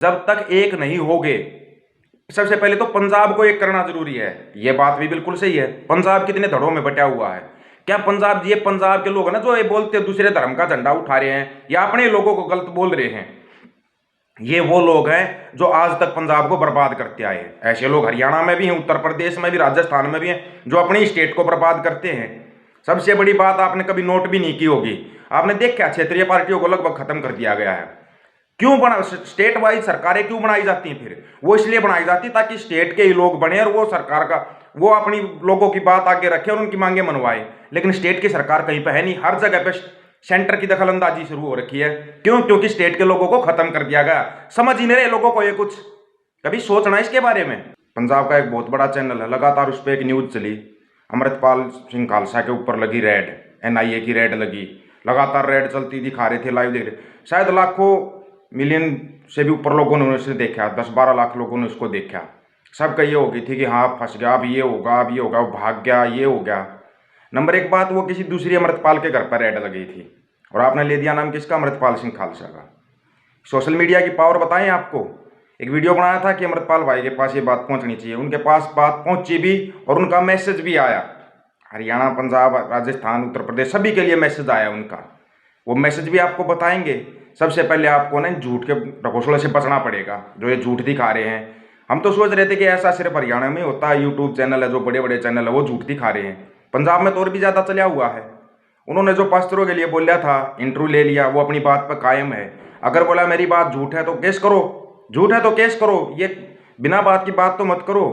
जब तक एक नहीं होगे, सबसे पहले तो पंजाब को एक करना जरूरी है। ये बात भी बिल्कुल सही है। पंजाब कितने धड़ों में बटा हुआ है। क्या पंजाब, ये पंजाब के लोग है ना जो ये बोलते हैं दूसरे धर्म का झंडा उठा रहे हैं या अपने लोगों को गलत बोल रहे हैं, ये वो लोग हैं जो आज तक पंजाब को बर्बाद करते आए हैं। ऐसे लोग हरियाणा में भी हैं, उत्तर प्रदेश में भी, राजस्थान में भी हैं, जो अपनी स्टेट को बर्बाद करते हैं। सबसे बड़ी बात आपने कभी नोट भी नहीं की होगी, आपने देखा क्षेत्रीय पार्टियों को लगभग खत्म कर दिया गया है। क्यों बना, स्टेट वाइज सरकारें क्यों बनाई जाती हैं? फिर वो इसलिए बनाई जाती ताकि स्टेट के ही लोग बने और वो सरकार का, वो अपनी लोगों की बात आगे रखे और उनकी मांगे मनवाए। लेकिन स्टेट की सरकार कहीं पे है नहीं, हर जगह पे सेंटर की दखलंदाजी शुरू हो रखी है। क्यों? क्योंकि स्टेट के लोगों को खत्म कर दिया गया। समझ ही नहीं रहे लोगों को ये कुछ, कभी सोचना इसके बारे में। पंजाब का एक बहुत बड़ा चैनल है, लगातार उस पर एक न्यूज चली, अमृतपाल सिंह खालसा के ऊपर लगी रेड, एनआईए की रेड लगी, लगातार रेड चलती, दिखा रहे थे, लाइव देख रहे, शायद लाखों मिलियन से भी ऊपर लोगों ने उसे देखा, 10-12 लाख लोगों ने उसको देखा। सबका ये हो गई थी कि हाँ फंस गया, अब ये होगा, अब ये होगा, वो भाग गया, ये हो गया। नंबर एक बात, वो किसी दूसरी अमृतपाल के घर पर रेड लगी थी और आपने ले दिया नाम किसका? अमृतपाल सिंह खालसा का। सोशल मीडिया की पावर बताएं आपको। एक वीडियो बनाया था कि अमृतपाल भाई के पास ये बात पहुंचनी चाहिए, उनके पास बात पहुंची भी और उनका मैसेज भी आया। हरियाणा, पंजाब, राजस्थान, उत्तर प्रदेश सभी के लिए मैसेज आया उनका। वो मैसेज भी आपको बताएंगे। सबसे पहले आपको ना झूठ के ढकोसले से बचना पड़ेगा, जो ये झूठ दिखा रहे हैं। हम तो सोच रहे थे कि ऐसा सिर्फ हरियाणा में होता है, यूट्यूब चैनल है, जो बड़े बड़े चैनल है वो झूठ दिखा रहे हैं। पंजाब में तो और भी ज़्यादा चला हुआ है। उन्होंने जो पास्टरों के लिए बोला था, इंटरव्यू ले लिया, वो अपनी बात पर कायम है। अगर बोला मेरी बात झूठ है तो केस करो, झूठ है तो केस करो, ये बिना बात की बात तो मत करो।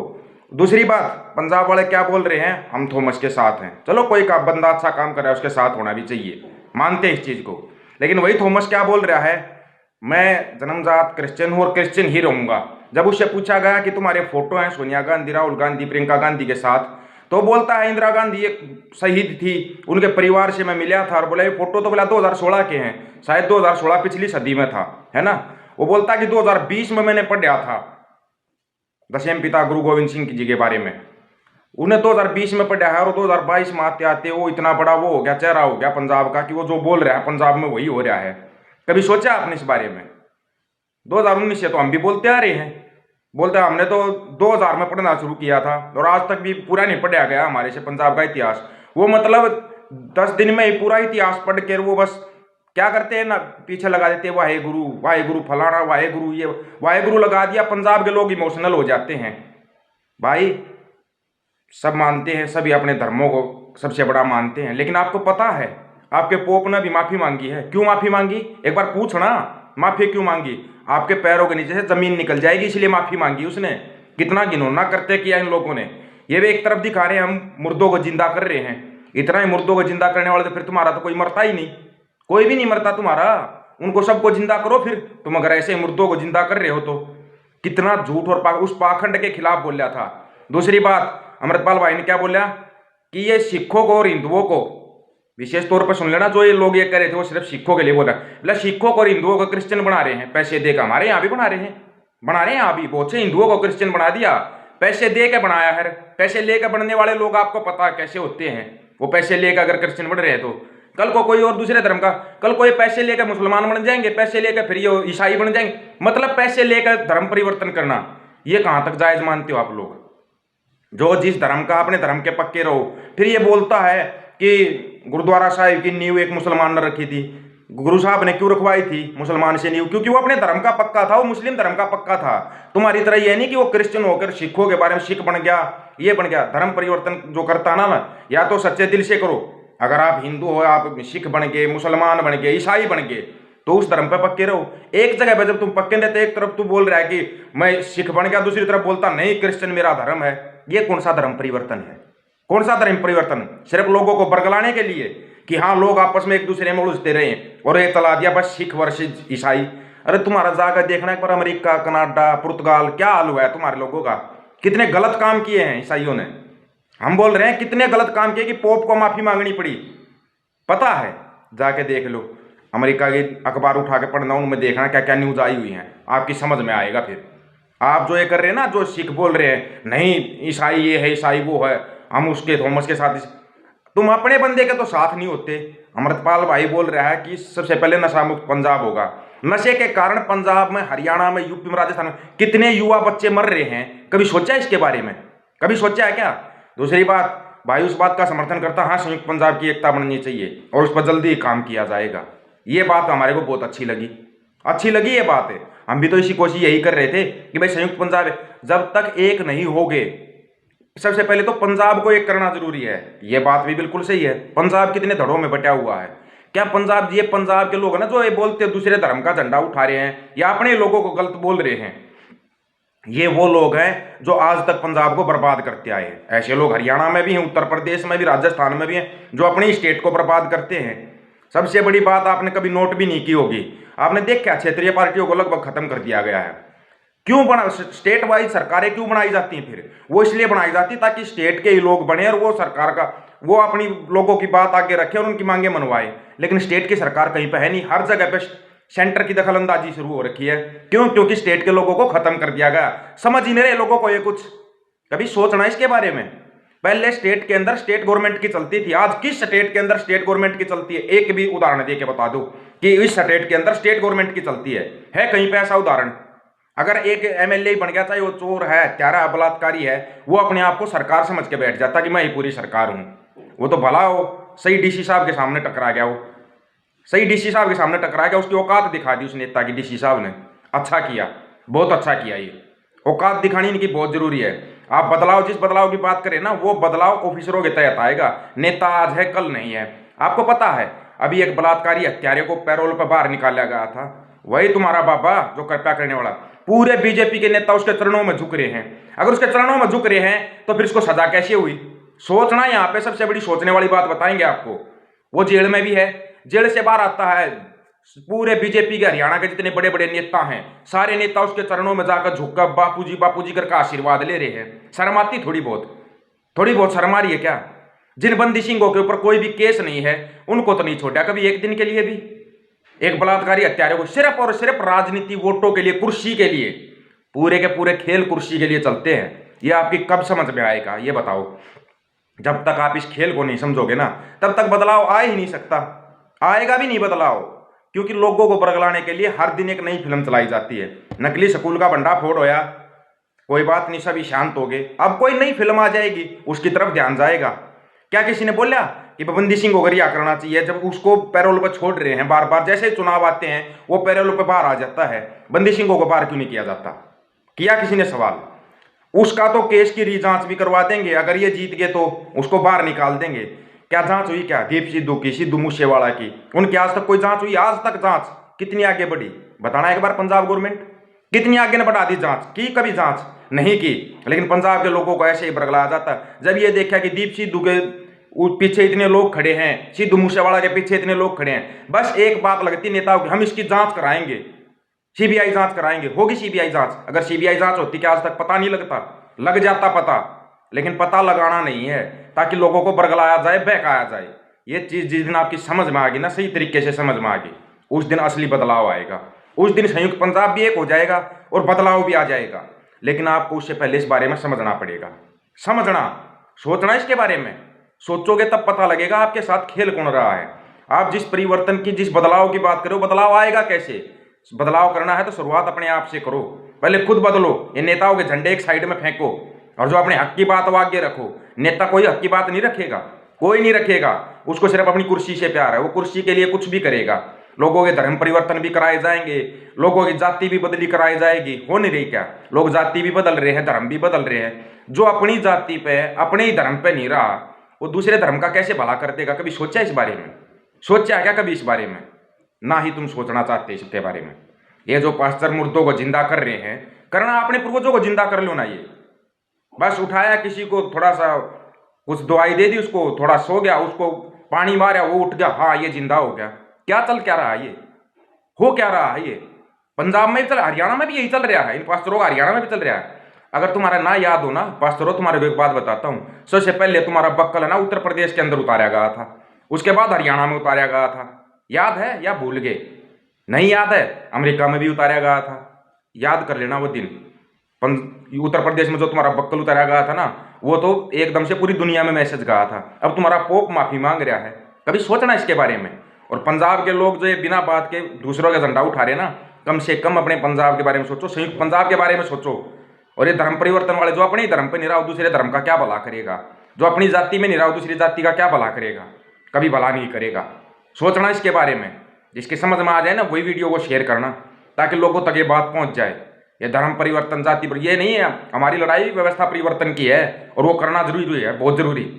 दूसरी बात, पंजाब वाले क्या बोल रहे हैं? हम थॉमस के साथ हैं। चलो कोई का बंदा अच्छा काम कर रहा है उसके साथ होना भी चाहिए, मानते हैं इस चीज़ को। लेकिन वही थॉमस क्या बोल रहा है? मैं जन्मजात क्रिश्चियन हूँ और क्रिश्चियन ही रहूँगा। जब उससे पूछा गया कि तुम्हारे फोटो हैं सोनिया गांधी, राहुल गांधी, प्रियंका गांधी के साथ, तो बोलता है इंदिरा गांधी एक शहीद थी, उनके परिवार से मैं मिला था। और बोला ये फोटो तो बोला 2016 के हैं, शायद 2016 पिछली सदी में था, है ना। वो बोलता है कि 2020 में मैंने पढ़ा था दशम पिता गुरु गोविंद सिंह जी के बारे में, उन्हें 2020 में पढ़ा है और 2022 में आते आते वो इतना बड़ा वो हो गया, चेहरा हो गया पंजाब का, कि वो जो बोल रहा है पंजाब में वही हो रहा है। कभी सोचा आपने इस बारे में? 2019 से तो हम भी बोलते आ रहे हैं, बोलते हैं हमने तो 2000 में पढ़ना शुरू किया था और आज तक भी पूरा नहीं पढ़ा गया हमारे से पंजाब का इतिहास। वो मतलब 10 दिन में ही पूरा इतिहास पढ़ के वो बस क्या करते हैं ना, पीछे लगा देते हैं वाहे गुरु फलाना, वाहे गुरु, ये वाहे गुरु लगा दिया। पंजाब के लोग इमोशनल हो जाते हैं। भाई सब मानते हैं, सभी अपने धर्मों को सबसे बड़ा मानते हैं, लेकिन आपको पता है आपके पोप ने भी माफी मांगी है। क्यों माफी मांगी? एक बार पूछना, माफी क्यों मांगी? आपके पैरों के नीचे से जमीन निकल जाएगी इसलिए माफी मांगी उसने। कितना घिनौना करते किया इन लोगों ने। ये भी एक तरफ दिखा रहे हैं हम मुर्दों को जिंदा कर रहे हैं। इतना ही मुर्दों को जिंदा करने वाले तो फिर तुम्हारा तो कोई मरता ही नहीं, कोई भी नहीं मरता तुम्हारा। उनको सबको जिंदा करो फिर, तुम अगर ऐसे मुर्दों को जिंदा कर रहे हो तो। कितना झूठ और उस पाखंड के खिलाफ बोला था। दूसरी बात, अमृतपाल भाई ने क्या बोला कि ये सिखों को और हिंदुओं को, विशेष तौर पर सुन लेना, जो ये लोग ये कर रहे थे वो सिर्फ सिखों के लिए बोला, बोला सिखों को और हिंदुओं को क्रिश्चियन बना रहे हैं पैसे देकर। हमारे यहाँ भी बना रहे हैं यहाँ भी बहुत से हिंदुओं को क्रिश्चियन बना दिया, पैसे दे के बनाया है। पैसे लेकर बनने वाले लोग आपको पता है कैसे होते हैं। वो पैसे लेकर अगर क्रिश्चियन बन रहे हैं तो कल को कोई और दूसरे धर्म का, कल को ये पैसे लेकर मुसलमान बन जाएंगे, पैसे लेकर फिर ये ईसाई बन जाएंगे। मतलब पैसे लेकर धर्म परिवर्तन करना, ये कहाँ तक जायज मानते हो आप लोग? जो जिस धर्म का, अपने धर्म के पक्के रहो। फिर ये बोलता है कि गुरुद्वारा साहिब की नींव एक मुसलमान ने रखी थी। गुरु साहब ने क्यों रखवाई थी मुसलमान से नींव? क्योंकि वो अपने धर्म का पक्का था, वो मुस्लिम धर्म का पक्का था। तुम्हारी तरह ये नहीं कि वो क्रिश्चियन होकर सिखों के बारे में सिख बन गया, ये बन गया। धर्म परिवर्तन जो करता ना, या तो सच्चे दिल से करो। अगर आप हिंदू हो, आप सिख बन गए, मुसलमान बन गए, ईसाई बन गए, तो उस धर्म पे पक्के रहो। एक जगह पे जब तुम पक्के रहते, एक तरफ तू बोल रहा है कि मैं सिख बन गया, दूसरी तरफ बोलता नहीं क्रिश्चियन मेरा धर्म है। ये कौन सा धर्म परिवर्तन है? कौन सा धर्म परिवर्तन? सिर्फ लोगों को बरगलाने के लिए कि हाँ लोग आपस में एक दूसरे में उलझते रहे और ये चला दिया बस सिख वर्सेस ईसाई। अरे तुम्हारा जाकर देखना है पर अमेरिका, कनाडा, पुर्तगाल क्या हाल हुआ है तुम्हारे लोगों का। कितने गलत काम किए हैं ईसाइयों ने। हम बोल रहे हैं कितने गलत काम किए कि पोप को माफी मांगनी पड़ी। पता है, जाके देख लो। अमेरिका की अखबार उठा के पढ़ना, उनमें देखना क्या क्या न्यूज आई हुई हैं, आपकी समझ में आएगा। फिर आप जो ये कर रहे हैं ना, जो सिख बोल रहे हैं नहीं ईसाई ये है, ईसाई वो है, हम उसके थॉमस के साथ, तुम अपने बंदे के तो साथ नहीं होते। अमृतपाल भाई बोल रहा है कि सबसे पहले नशा मुक्त पंजाब होगा। नशे के कारण पंजाब में, हरियाणा में, यूपी में, राजस्थान में कितने युवा बच्चे मर रहे हैं, कभी सोचा है इसके बारे में? कभी सोचा है क्या? दूसरी बात, भाई उस बात का समर्थन करता, हाँ संयुक्त पंजाब की एकता बननी चाहिए और उस पर जल्दी काम किया जाएगा। ये बात हमारे को बहुत अच्छी लगी ये बात है। हम भी तो इसी कोशिश यही कर रहे थे कि भाई संयुक्त पंजाब जब तक एक नहीं होगे, सबसे पहले तो पंजाब को एक करना जरूरी है। ये बात भी बिल्कुल सही है। पंजाब कितने धड़ों में बटा हुआ है। क्या पंजाब, ये पंजाब के लोग है ना जो ये बोलते हैं दूसरे धर्म का झंडा उठा रहे हैं या अपने लोगों को गलत बोल रहे हैं, ये वो लोग हैं जो आज तक पंजाब को बर्बाद करते आए हैं। ऐसे लोग हरियाणा में भी हैं, उत्तर प्रदेश में भी, राजस्थान में भी हैं जो अपनी स्टेट को बर्बाद करते हैं। सबसे बड़ी बात आपने कभी नोट भी नहीं की होगी, आपने देखा क्षेत्रीय पार्टियों को लगभग खत्म कर दिया गया है। क्यों बना, स्टेट वाइज सरकारें क्यों बनाई जाती हैं? फिर वो इसलिए बनाई जाती ताकि स्टेट के ही लोग बने और वो सरकार का, वो अपनी लोगों की बात आगे रखे और उनकी मांगे मनवाए। लेकिन स्टेट की सरकार कहीं पे है नहीं, हर जगह पे सेंटर की दखलंदाजी शुरू हो रखी है। क्यों? क्योंकि स्टेट के लोगों को खत्म कर दिया गया। समझ ही नहीं रहे लोगों को ये कुछ। कभी सोचना इसके बारे में। पहले स्टेट के अंदर स्टेट गवर्नमेंट की चलती थी, आज किस स्टेट के अंदर स्टेट गवर्नमेंट की चलती है? एक भी उदाहरण दे के बता दो कि इस स्टेट के अंदर स्टेट गवर्नमेंट की चलती है कहीं पे ऐसा उदाहरण? अगर एक एमएलए बन गया, चाहे वो चोर है, हत्यारा है, बलात्कारी है, वो अपने आप को सरकार समझ के बैठ जाता कि मैं ही पूरी सरकार हूं। वो तो भला हो सही डीसी साहब के सामने टकरा गया, वो सही डीसी साहब के सामने टकरा गया, उसकी औकात दिखा दी उस नेता की। डीसी साहब ने अच्छा किया, बहुत अच्छा किया। ये औकात दिखानी इनकी बहुत जरूरी है। आप बदलाव, जिस बदलाव की बात करें ना, वो बदलाव ऑफिसरों के तहत आएगा। नेता आज है कल नहीं है। आपको पता है अभी एक बलात्कारी हत्यारे को पैरोल पर बाहर निकाला गया था, वही तुम्हारा बाबा जो कृपया करने वाला, पूरे बीजेपी के नेता उसके चरणों में झुक रहे हैं। अगर उसके चरणों में झुक रहे हैं तो फिर उसको सजा कैसे हुई? सोचना। यहाँ पे सबसे बड़ी सोचने वाली बात बताएंगे आपको। वो जेल में भी है, जेल से बाहर आता है, पूरे बीजेपी के हरियाणा के जितने बड़े बड़े नेता हैं, सारे नेता उसके चरणों में जाकर झुककर बापू जी करके आशीर्वाद ले रहे हैं। शर्म आती? थोड़ी बहुत शर्म आ रही है क्या? जिन बंदी सिंहों के ऊपर कोई भी केस नहीं है उनको तो नहीं छोड़ा कभी एक दिन के लिए भी। एक बलात्कारी हत्यारे को सिर्फ और सिर्फ राजनीति, वोटों के लिए, कुर्सी के लिए, पूरे के पूरे खेल कुर्सी के लिए चलते हैं। ये आपकी कब समझ में आएगा ये बताओ? जब तक आप इस खेल को नहीं समझोगे ना, तब तक बदलाव आ ही नहीं सकता। आएगा भी नहीं बदलाव, क्योंकि लोगों को बरगलाने के लिए हर दिन एक नई फिल्म चलाई जाती है। नकली स्कूल का भंडाफोड़ होया, कोई बात नहीं, सभी शांत हो गए। अब कोई नई फिल्म आ जाएगी, उसकी तरफ ध्यान जाएगा। क्या किसी ने बोला कि बंदी सिंह को गरिया करना चाहिए? जब उसको पैरोल पर छोड़ रहे हैं बार बार, जैसे चुनाव आते हैं वो पैरोल पर बाहर आ जाता है, बंदी सिंह को बाहर क्यों नहीं किया जाता? किया किसी ने सवाल? उसका तो केस की री-जांच भी करवा देंगे, अगर ये जीत गए तो उसको बाहर निकाल देंगे। क्या जांच हुई? क्या दीप सिद्धू की, सिद्धू मूसेवाला की, उनकी आज तक कोई जांच हुई? आज तक जांच कितनी आगे बढ़ी बताना एक बार? पंजाब गवर्नमेंट कितनी आगे ने बढ़ा दी जांच की? कभी जांच नहीं की। लेकिन पंजाब के लोगों को ऐसे ही बरगलाया जाता। जब ये देखा कि दीप सिद्धू के पीछे इतने लोग खड़े हैं, सिद्धू मूसेवाला के पीछे इतने लोग खड़े हैं, बस एक बात लगती नेताओं की, हम इसकी जांच कराएंगे, सीबीआई जांच कराएंगे। होगी सीबीआई जांच? अगर सीबीआई जांच होती क्या आज तक पता नहीं लगता? लग जाता पता। लेकिन पता लगाना नहीं है ताकि लोगों को बरगलाया जाए, बहकाया जाए। ये चीज जिस दिन आपकी समझ में आ गई ना, सही तरीके से समझ में आ गई, उस दिन असली बदलाव आएगा। उस दिन संयुक्त पंजाब भी एक हो जाएगा और बदलाव भी आ जाएगा। लेकिन आपको उससे पहले इस बारे में समझना पड़ेगा। समझना, सोचना इसके बारे में। सोचोगे तब पता लगेगा आपके साथ खेल कौन रहा है। आप जिस परिवर्तन की, जिस बदलाव की बात करो, बदलाव आएगा कैसे? बदलाव करना है तो शुरुआत अपने आप से करो। पहले खुद बदलो। ये नेताओं के झंडे एक साइड में फेंको और जो अपने हक की बात वो आगे रखो। नेता कोई हक की बात नहीं रखेगा, कोई नहीं रखेगा। उसको सिर्फ अपनी कुर्सी से प्यार है, वो कुर्सी के लिए कुछ भी करेगा। लोगों के धर्म परिवर्तन भी कराए जाएंगे, लोगों की जाति भी बदली कराई जाएगी। हो नहीं रही क्या? लोग जाति भी बदल रहे हैं, धर्म भी बदल रहे हैं। जो अपनी जाति पे, अपने ही धर्म पे नहीं रहा, वो दूसरे धर्म का कैसे भला कर देगा? कभी सोचा इस बारे में? सोचा है क्या कभी इस बारे में? ना ही तुम सोचना चाहते इसके बारे में। ये जो पास्टर मुर्दों को जिंदा कर रहे हैं, करना अपने पूर्वजों को जिंदा कर लो ना। ये बस उठाया किसी को, थोड़ा सा कुछ दवाई दे दी, उसको थोड़ा सो गया, उसको पानी मारा, वो उठ गया, हाँ ये जिंदा हो गया। क्या चल क्या रहा है? ये हो क्या रहा है? ये पंजाब में भी चल, हरियाणा में भी यही चल रहा है। इन पास्टरों का हरियाणा में भी चल रहा है। अगर तुम्हारा ना याद हो ना पास्टरों, तुम्हारे को एक बात बताता हूँ। सबसे पहले तुम्हारा बक्कल है ना उत्तर प्रदेश के अंदर उतारा गया था, उसके बाद हरियाणा में उतारा गया था। याद है या भूल गए? नहीं याद है? अमेरिका में भी उतारा गया था। याद कर लेना वो दिन। उत्तर प्रदेश में जो तुम्हारा बक्कल उतारा गया था ना, वो तो एकदम से पूरी दुनिया में मैसेज गया था। अब तुम्हारा पोप माफी मांग रहा है। कभी सोचना इसके बारे में? और पंजाब के लोग जो ये बिना बात के दूसरों का झंडा उठा रहे हैं ना, कम से कम अपने पंजाब के बारे में सोचो, संयुक्त पंजाब के बारे में सोचो। और ये धर्म परिवर्तन वाले जो अपने ही धर्म पे नहीं रहा, दूसरे धर्म का क्या भला करेगा? जो अपनी जाति में नहीं रहा, दूसरी जाति का क्या भला करेगा? कभी भला नहीं करेगा। सोचना इसके बारे में, जिसके समझ में आ जाए ना वही वीडियो को शेयर करना, ताकि लोगों तक ये बात पहुंच जाए। ये धर्म परिवर्तन, जाति पर ये नहीं है, हमारी लड़ाई व्यवस्था परिवर्तन की है, और वो करना जरूरी है, बहुत जरूरी।